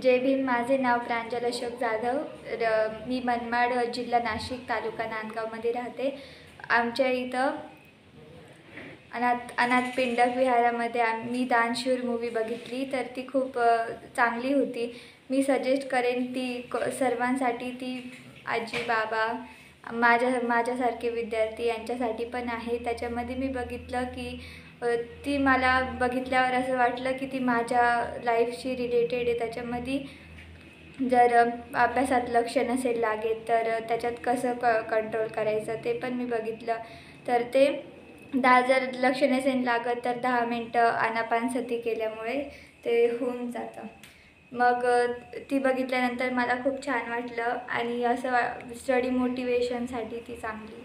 जय भीम. माझे नाव प्रांजल अशोक जाधव. मी मनमाड, जिल्हा नाशिक, तालुका नांदगावमध्ये राहते. आमच्या इथं अनाथ पिंडक विहारामध्ये मी दानशूर मूवी बघितली, तर ती खूप चांगली होती. मी सजेस्ट करेन ती सर्वांसाठी. ती आजी बाबा माझ्यासारखे विद्यार्थी यांच्यासाठी पण आहे. त्याच्यामध्ये मी बघितलं की ती मला बघितल्यावर असं वाटलं की ती माझ्या लाईफशी रिलेटेड आहे. त्याच्यामध्ये जर अभ्यासात लक्ष नसेल लागेल तर त्याच्यात कसं कंट्रोल करायचं ते पण मी बघितलं. तर ते जर लक्ष नसेल लागत तर 10 मिनटं आनापानसती केल्यामुळे ते होऊन जातं. मग ती बघितल्यानंतर मला खूप छान वाटलं आणि असं स्टडी मोटिवेशनसाठी ती चांगली.